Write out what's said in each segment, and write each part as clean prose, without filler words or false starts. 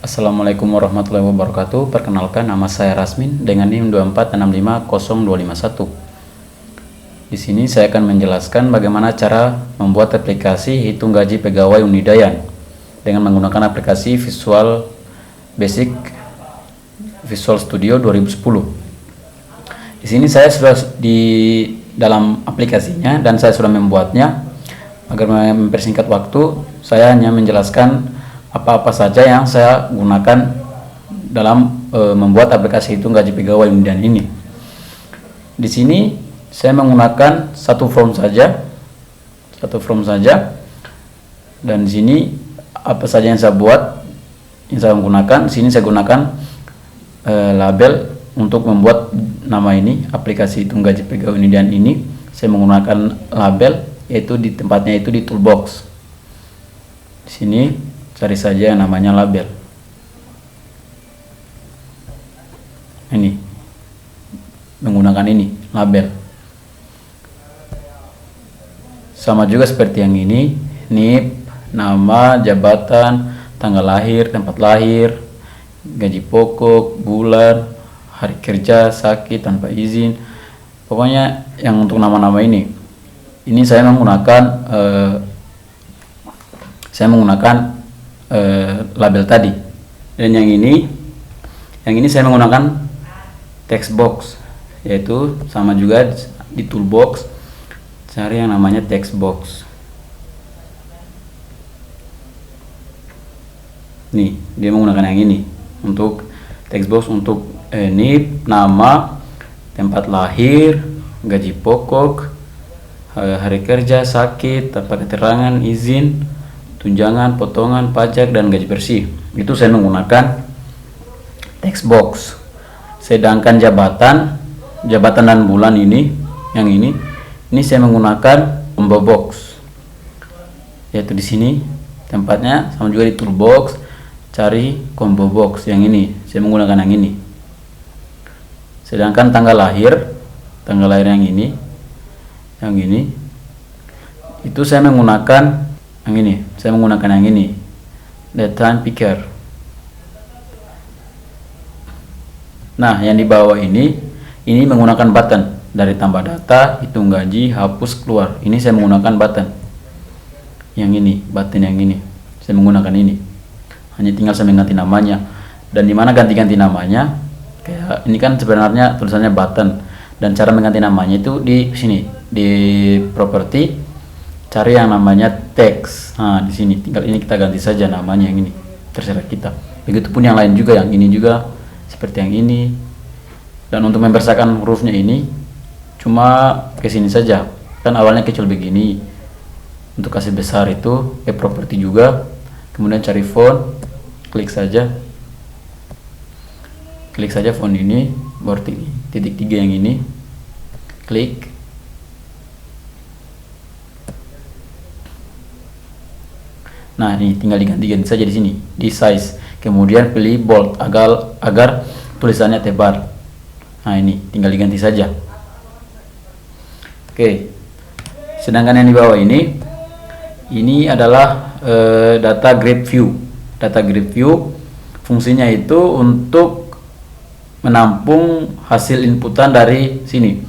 Assalamualaikum warahmatullahi wabarakatuh. Perkenalkan, nama saya Rasmin dengan NIM 2465021. Di sini saya akan menjelaskan bagaimana cara membuat aplikasi hitung gaji pegawai Unidayan dengan menggunakan aplikasi Visual Basic Visual Studio 2010. Di sini saya sudah di dalam aplikasinya dan saya sudah membuatnya. Agar mempersingkat waktu, saya hanya menjelaskan apa-apa saja yang saya gunakan dalam membuat aplikasi hitung gaji pegawai Unidayan ini. Di sini saya menggunakan satu form saja, dan di sini apa saja yang saya buat, yang saya menggunakan. Di sini saya gunakan label untuk membuat nama ini, aplikasi hitung gaji pegawai Unidayan ini. Saya menggunakan label, yaitu di tempatnya itu di toolbox. Di sini cari saja yang namanya label. Ini menggunakan ini label. Sama juga seperti yang ini, NIP, nama, jabatan, tanggal lahir, tempat lahir, gaji pokok, bulan, hari kerja, sakit, tanpa izin. Pokoknya yang untuk nama-nama ini saya menggunakan label tadi. Dan yang ini saya menggunakan text box, yaitu sama juga di toolbox cari yang namanya text box. Nih, dia menggunakan yang ini untuk text box, untuk NIP, nama, tempat lahir, gaji pokok, hari kerja, sakit, tanpa keterangan, izin, tunjangan, potongan, pajak, dan gaji bersih. Itu saya menggunakan text box. Sedangkan jabatan dan bulan ini saya menggunakan combo box. Yaitu di sini tempatnya sama juga di toolbox, cari combo box. Yang ini saya menggunakan yang ini. Sedangkan tanggal lahir yang ini itu saya menggunakan yang ini, data picker. Nah, yang di bawah ini menggunakan button dari tambah data, hitung gaji, hapus, keluar. Ini saya menggunakan button. Button yang ini saya menggunakan ini. Hanya tinggal saya mengganti namanya. Dan dimana ganti-ganti namanya? Kayak ini kan sebenarnya tulisannya button, dan cara mengganti namanya itu di sini, di properti, cari yang namanya text. Nah, di sini tinggal ini kita ganti saja namanya yang ini, terserah kita. Begitupun yang lain juga, yang ini juga seperti yang ini. Dan untuk membesarkan hurufnya ini cuma ke sini saja. Kan awalnya kecil begini. Untuk kasih besar itu ke properti juga. Kemudian cari font, klik saja font ini, baru titik 3 yang ini, klik. Nah, ini tinggal diganti-ganti saja di sini, di size. Kemudian pilih bold agar tulisannya tebal. Nah, ini tinggal diganti saja. Oke. Sedangkan yang di bawah ini adalah data grid view. Data grid view fungsinya itu untuk menampung hasil inputan dari sini,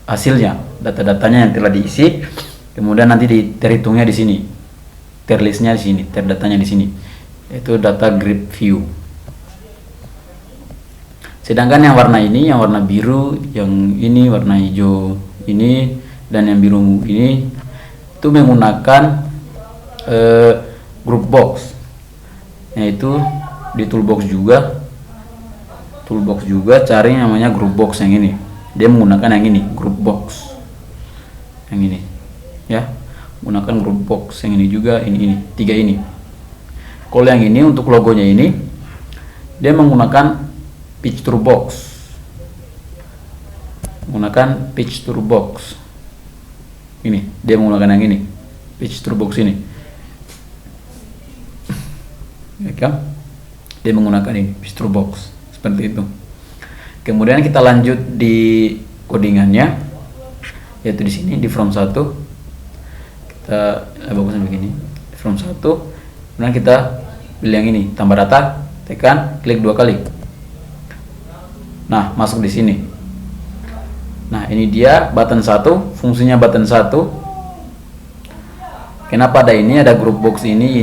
hasilnya, data-datanya yang telah diisi. Kemudian nanti terhitungnya di sini, terlistnya di sini, terdatanya di sini. Itu data grid view. Sedangkan yang warna ini, yang warna biru, yang ini warna hijau ini, dan yang biru ini itu menggunakan group box. Yaitu di toolbox juga cari yang namanya group box yang ini. Dia menggunakan yang ini, group box. Yang ini. Ya. Menggunakan group box yang ini juga, ini 3 ini. Kalau yang ini untuk logonya ini dia menggunakan picture box. Ini dia menggunakan yang ini, picture box ini. Ya kan? Dia menggunakan ini, picture box, seperti itu. Kemudian kita lanjut di codingannya, yaitu di sini di form 1. Kita bagusnya begini, form 1. Kemudian kita pilih yang ini, tambah data, tekan, klik 2 kali. Nah, masuk di sini. Nah, ini dia button 1, fungsinya button 1. Kenapa ada ini, ada group box ini.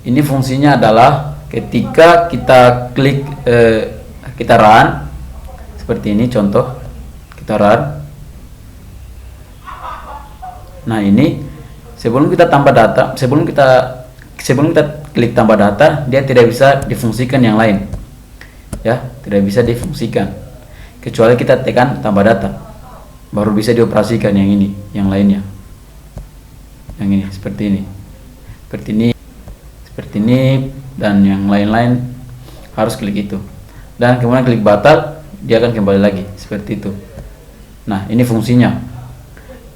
Ini fungsinya adalah ketika kita klik, kita run seperti ini, contoh kita run. Nah, ini sebelum kita tambah data, sebelum kita klik tambah data, dia tidak bisa difungsikan yang lain, ya, tidak bisa difungsikan kecuali kita tekan tambah data, baru bisa dioperasikan yang ini, yang lainnya, yang ini seperti ini, seperti ini, dan yang lain-lain harus klik itu, dan kemudian klik batal, dia akan kembali lagi seperti itu. Nah, ini fungsinya.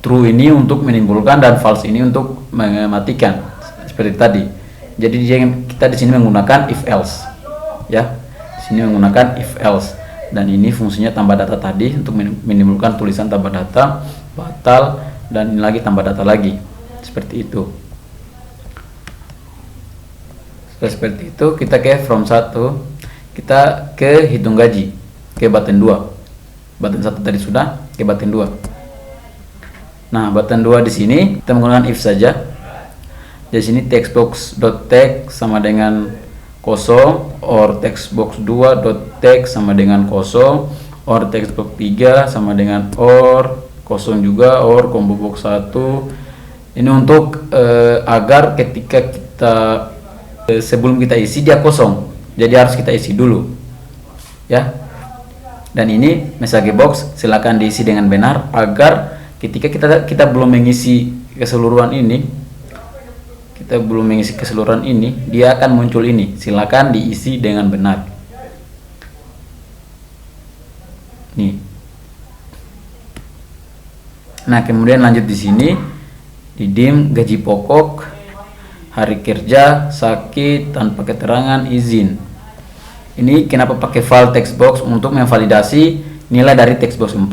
True ini untuk menimbulkan dan false ini untuk mematikan, seperti tadi. Jadi kita di sini menggunakan if else, ya. Di sini menggunakan if else, dan ini fungsinya tambah data tadi untuk menimbulkan tulisan tambah data, batal, dan ini lagi tambah data lagi, seperti itu. Seperti itu, kita ke from 1, kita ke hitung gaji, ke button 2. Button 1 tadi sudah, ke button 2. Nah, button 2 di sini kita menggunakan if saja. Di sini textbox.text sama dengan kosong, or textbox2.text sama dengan kosong, or textbox 3 sama dengan or kosong juga, or combo box 1. Ini untuk agar ketika kita sebelum kita isi dia kosong, jadi harus kita isi dulu, ya. Dan ini message box silakan diisi dengan benar agar ketika kita belum mengisi keseluruhan ini, dia akan muncul ini, silakan diisi dengan benar. Nih. Nah, kemudian lanjut di sini, di dim gaji pokok, hari kerja, sakit, tanpa keterangan, izin. Ini kenapa pakai file text box? Untuk memvalidasi nilai dari text box 4,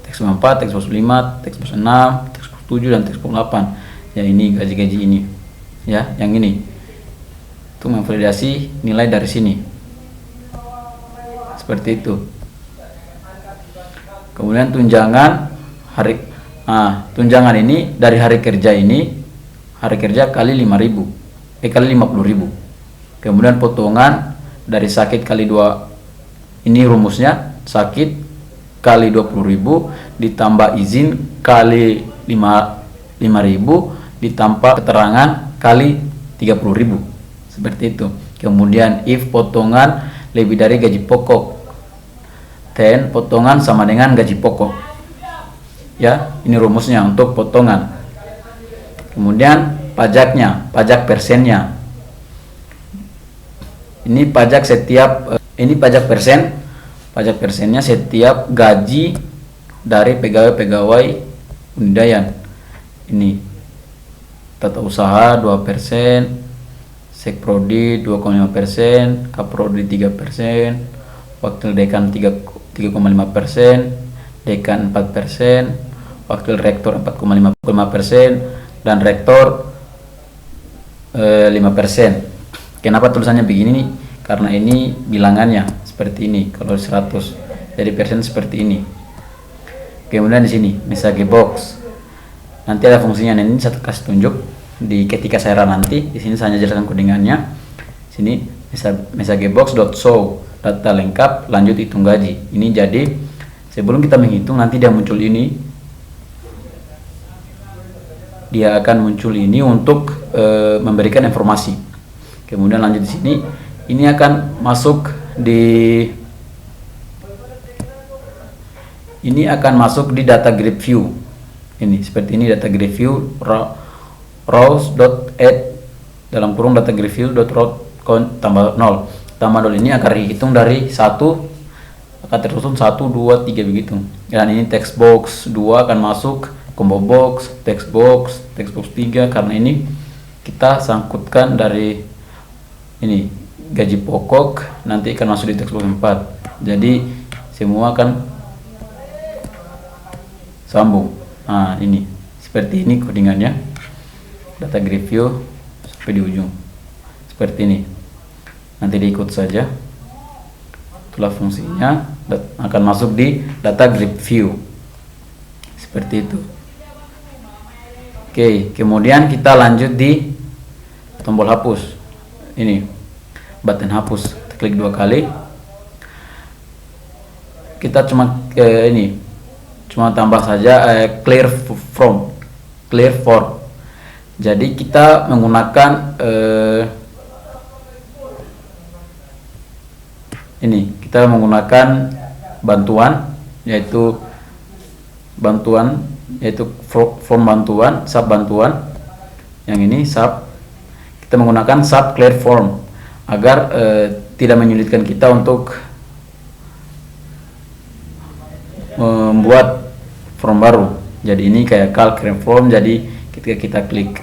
text box 4, text box 5, text box 6, text box 7, dan text box 8. Ya, ini gaji-gaji ini, ya, yang ini, untuk memvalidasi nilai dari sini, seperti itu. Kemudian tunjangan hari, tunjangan ini dari hari kerja ini, hari kerja kali 5.000, kali 50.000. Kemudian potongan dari sakit kali 2, ini rumusnya, sakit kali 20.000 ditambah izin kali 5.000 ditambah keterangan kali 30.000, seperti itu. Kemudian if potongan lebih dari gaji pokok, then potongan sama dengan gaji pokok, ya, ini rumusnya untuk potongan. Kemudian pajaknya, pajak persennya, ini pajak setiap, ini pajak persen, pajak persennya setiap gaji dari pegawai-pegawai Unidayaan. Ini tata usaha 2%, sekprodi 2,5%, kaprodi 3%, wakil dekan 3,5%, dekan 4%, wakil rektor 4,5%, dan rektor 5%. Kenapa tulisannya begini nih? Karena ini bilangannya seperti ini. Kalau 100 jadi persen seperti ini. Kemudian di sini message box. Nanti ada fungsinya, ini saya kasih tunjuk di ketika saya run nanti. Di sini saya jelaskan codingannya. Sini message box.show data lengkap lanjut hitung gaji. Ini jadi sebelum kita menghitung nanti dia muncul ini. Dia akan muncul ini untuk memberikan informasi. Kemudian lanjut di sini, ini akan masuk di data grid view. Ini seperti ini, data grid view rows.add dalam kurung data grid view .row tambah 0. Tambah 0 ini akan dihitung dari 1, akan tersusun 1, 2, 3 begitu. Dan ini text box 2 akan masuk, combo box, text box 3, karena ini kita sangkutkan dari ini gaji pokok, nanti akan masuk di text box 4. Jadi semua akan sambung. Nah, ini seperti ini codingannya, data grid view sampai di ujung seperti ini. Nanti diikut saja. Itulah fungsinya, akan masuk di data grid view seperti itu. Oke, kemudian kita lanjut di tombol hapus. Ini button hapus, klik 2 kali. Kita cuma tambah saja clear form. Jadi kita menggunakan bantuan, yaitu form bantuan, sub bantuan. Yang ini sub, kita menggunakan sub clear form agar tidak menyulitkan kita untuk membuat form baru. Jadi ini kayak calc clear form. Jadi ketika kita klik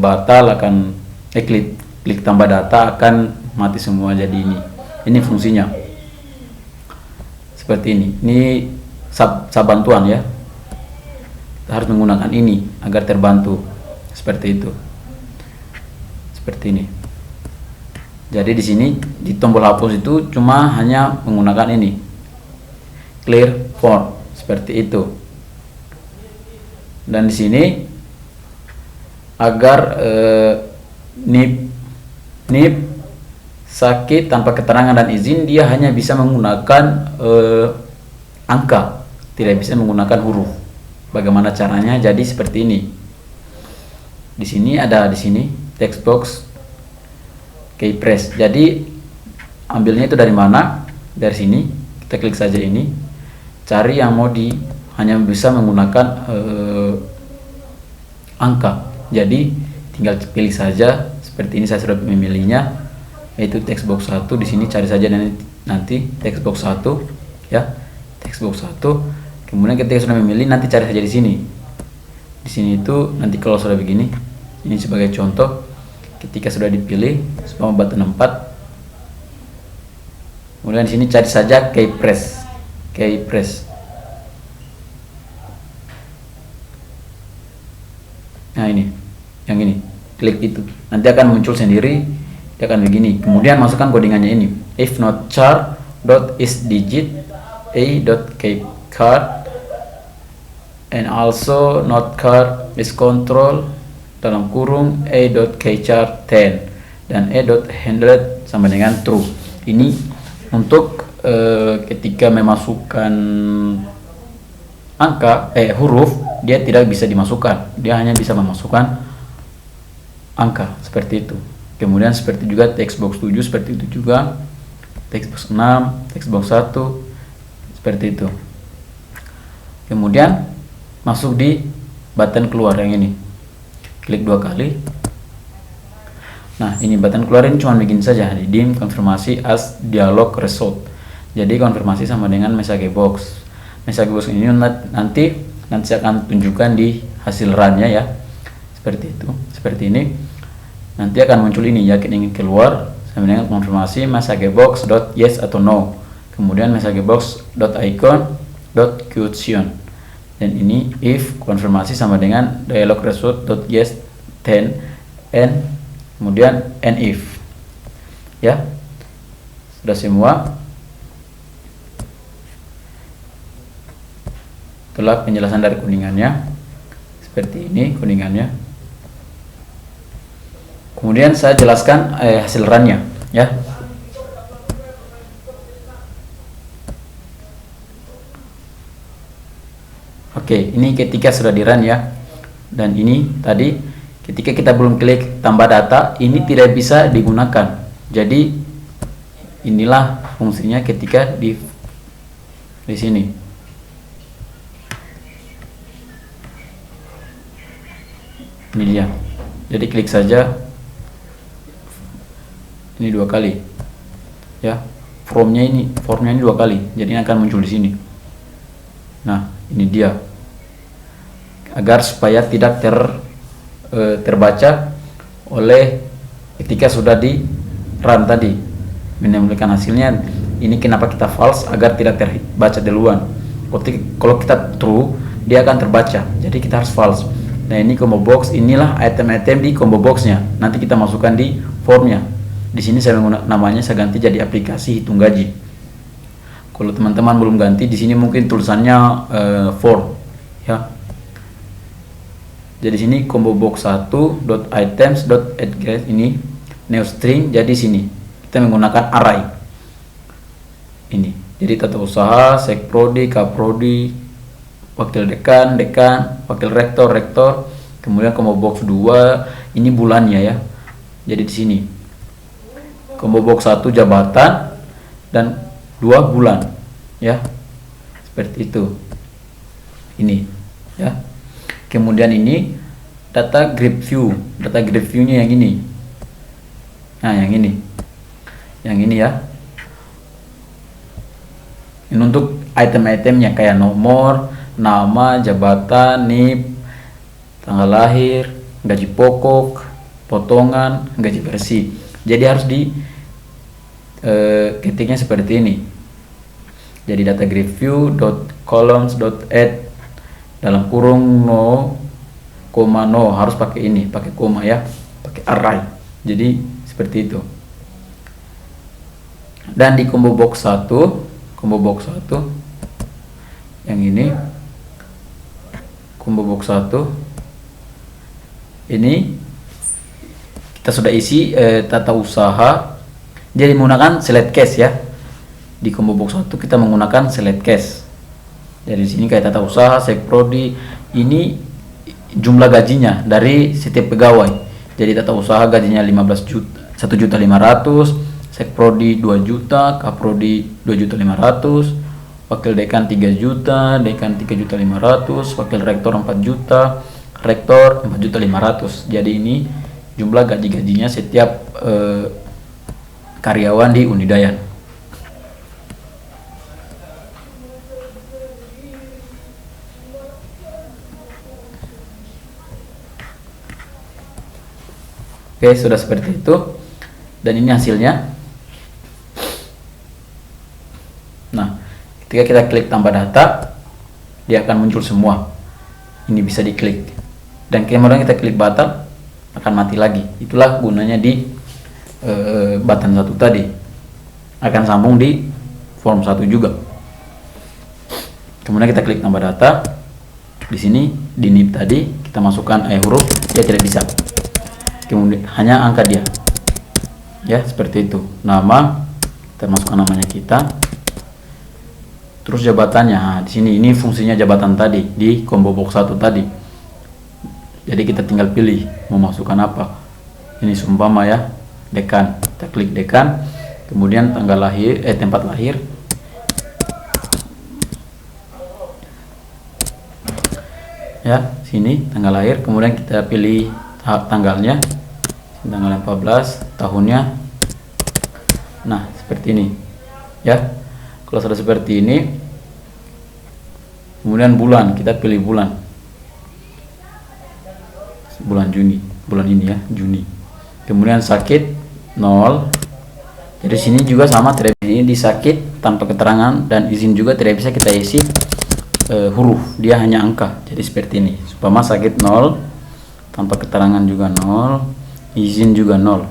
batal akan klik tambah data akan mati semua. Jadi ini fungsinya seperti ini. Ini sub bantuan ya. Kita harus menggunakan ini agar terbantu seperti itu. Seperti ini. Jadi di sini di tombol hapus itu cuma hanya menggunakan ini clear form seperti itu. Dan di sini agar NIP sakit tanpa keterangan dan izin, dia hanya bisa menggunakan angka, tidak bisa menggunakan huruf. Bagaimana caranya? Jadi seperti ini. Di sini ada text box key press. Jadi ambilnya itu dari mana? Dari sini. Kita klik saja ini. Cari yang mau hanya bisa menggunakan angka. Jadi tinggal pilih saja seperti ini. Saya sudah memilihnya, yaitu text box 1. Di sini cari saja nanti text box 1 ya. Text box 1. Kemudian ketika sudah memilih, nanti cari saja di sini. Di sini itu nanti kalau sudah begini, ini sebagai contoh, ketika sudah dipilih sama button 4. Kemudian di sini cari saja key press. Nah, yang ini, klik itu. Nanti akan muncul sendiri, dia akan begini. Kemudian masukkan codingannya ini. If not char dot is digit a.keycard and also not card is control dalam kurung a.keychart 10 dan a.handled sama dengan true. Ini untuk ketika memasukkan angka huruf, dia tidak bisa dimasukkan, dia hanya bisa memasukkan angka seperti itu. Kemudian seperti juga text box 7 seperti itu juga, text box 6, text box 1 seperti itu. Kemudian masuk di button keluar yang ini, klik 2 kali. Nah, ini button keluar ini cuma begini saja, redeem konfirmasi as dialog result. Jadi konfirmasi sama dengan message box. Message box ini nanti saya akan tunjukkan di hasil run-nya ya. Seperti itu, seperti ini. Nanti akan muncul ini, yakin ingin keluar sama dengan konfirmasi message box dot yes atau no. Kemudian message box dot icon dot question. Dan ini if konfirmasi sama dengan dialog result dot yes 10 and kemudian and if ya. Sudah semua. Itulah penjelasan dari codingannya. Seperti ini codingannya. Kemudian saya jelaskan hasil run-nya ya. Oke, ini ketika sudah di run ya. Dan ini tadi ketika kita belum klik tambah data, ini tidak bisa digunakan. Jadi inilah fungsinya ketika di sini. Ini dia. Jadi klik saja ini 2 kali. Ya. Formnya ini 2 kali. Jadi ini akan muncul di sini. Nah, ini dia. Agar supaya tidak terbaca oleh ketika sudah di run tadi, menemukan hasilnya. Ini kenapa kita false, agar tidak terbaca duluan. Kalau kita true, dia akan terbaca. Jadi kita harus false. Nah, ini combo box, inilah item-item di combo boxnya. Nanti kita masukkan di formnya Di sini saya namanya saya ganti jadi aplikasi hitung gaji. Kalau teman-teman belum ganti, di sini mungkin tulisannya form ya. Jadi sini combo box 1.items.addGrade ini new string, jadi sini kita menggunakan array ini. Jadi tata usaha, sekprodi, kaprodi, wakil dekan, wakil rektor, kemudian combo box 2 ini bulannya ya. Jadi di sini combo box 1 jabatan dan 2 bulan ya, seperti itu ini ya. Kemudian ini data grid view nya yang ini. Nah yang ini ya, ini untuk item-itemnya kayak nomor, nama, jabatan, NIP, tanggal lahir, gaji pokok, potongan, gaji bersih. Jadi harus di ketiknya seperti ini. Jadi data grid view .columns.add dalam kurung no, harus pakai ini, pakai koma ya, pakai array. Jadi seperti itu. Dan di combo box 1 yang ini, combo box 1 ini kita sudah isi tata usaha. Jadi menggunakan select case ya. Di combo box 1 kita menggunakan select case. Dari sini kayak tata usaha, sekprodi, ini jumlah gajinya dari setiap pegawai. Jadi tata usaha gajinya 15 juta, 1.500.000, sekprodi 2 juta, kaprodi 2.500.000, wakil dekan 3 juta, dekan 3.500.000, wakil rektor 4 juta, rektor 4.500.000. Jadi ini jumlah gaji-gajinya setiap karyawan di Unidayan. Oke, sudah seperti itu. Dan ini hasilnya. Nah, ketika kita klik tambah data, dia akan muncul semua. Ini bisa diklik. Dan kemudian kita klik batal, akan mati lagi. Itulah gunanya di button 1 tadi. Akan sambung di form 1 juga. Kemudian kita klik tambah data. Di sini di NIP tadi kita masukkan huruf, dia tidak bisa. Kemudian hanya angka dia ya, seperti itu. Nama, kita masukkan namanya kita, terus jabatannya. Nah, di sini ini fungsinya jabatan tadi di combo box 1 tadi. Jadi kita tinggal pilih mau masukkan apa. Ini seumpama ya, dekan, kita klik dekan, kemudian tanggal lahir, tempat lahir, ya sini tanggal lahir, kemudian kita pilih tanggalnya, tanggal 14, tahunnya. Nah seperti ini ya. Kalau sudah seperti ini, kemudian bulan, kita pilih bulan Juni, bulan ini ya, Juni. Kemudian sakit 0. Jadi sini juga sama, tidak ini di sakit tanpa keterangan, dan izin juga tidak bisa kita isi huruf, dia hanya angka. Jadi seperti ini, supaya sakit 0, tanpa keterangan juga 0, izin juga 0.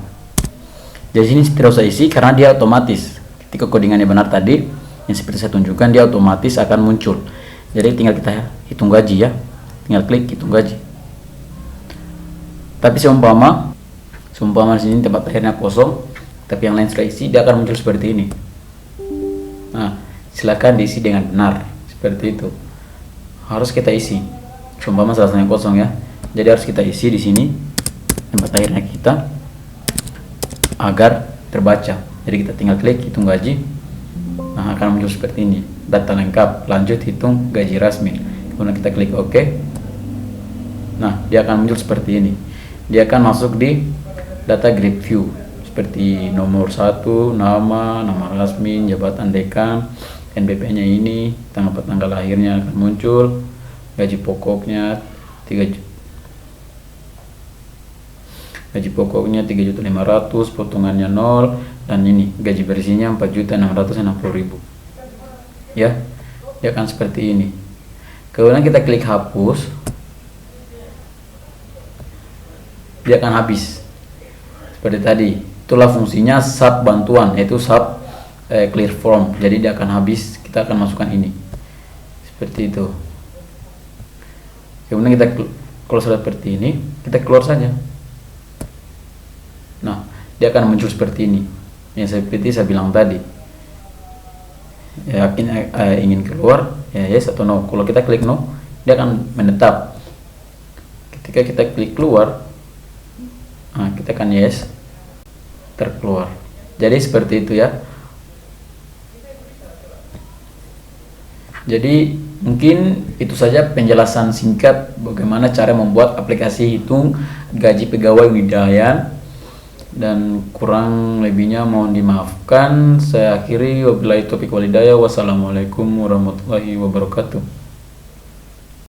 Jadi sini tidak usah isi karena dia otomatis. Ketika codingannya benar tadi, yang seperti saya tunjukkan, dia otomatis akan muncul. Jadi tinggal kita hitung gaji ya, tinggal klik hitung gaji. Tapi seumpama di sini tempat lahirnya kosong, tapi yang lain sudah isi, dia akan muncul seperti ini. Nah, silakan diisi dengan benar seperti itu. Harus kita isi. Seumpama salahnya kosong ya. Jadi harus kita isi di sini tempat lahirnya kita agar terbaca. Jadi kita tinggal klik hitung gaji. Nah, akan muncul seperti ini. Data lengkap, lanjut hitung gaji Rasmin. Kemudian kita klik OK. Nah, dia akan muncul seperti ini. Dia akan masuk di data grid view seperti nomor 1, nama Rasmin, jabatan dekan, NBP-nya ini, tanggal lahirnya akan muncul, gaji pokoknya 3.500.000, potongannya 0, dan ini gaji bersihnya 4.660.000 ya. Dia akan seperti ini. Kemudian kita klik hapus, dia akan habis seperti tadi. Itulah fungsinya sub bantuan, yaitu sub clear form. Jadi dia akan habis, kita akan masukkan ini seperti itu. Kemudian kita kalau sudah seperti ini, kita keluar saja. Nah, dia akan muncul seperti ini, yang seperti saya bilang tadi. Yakin ingin keluar, ya yes atau no. Kalau kita klik no, dia akan menetap. Ketika kita klik keluar, nah, kita akan yes, terkeluar. Jadi seperti itu ya. Jadi mungkin itu saja penjelasan singkat bagaimana cara membuat aplikasi hitung gaji pegawai Widahyan, dan kurang lebihnya mohon dimaafkan. Saya akhiri, wabillahi taufiq walhidayah. Wassalamualaikum warahmatullahi wabarakatuh.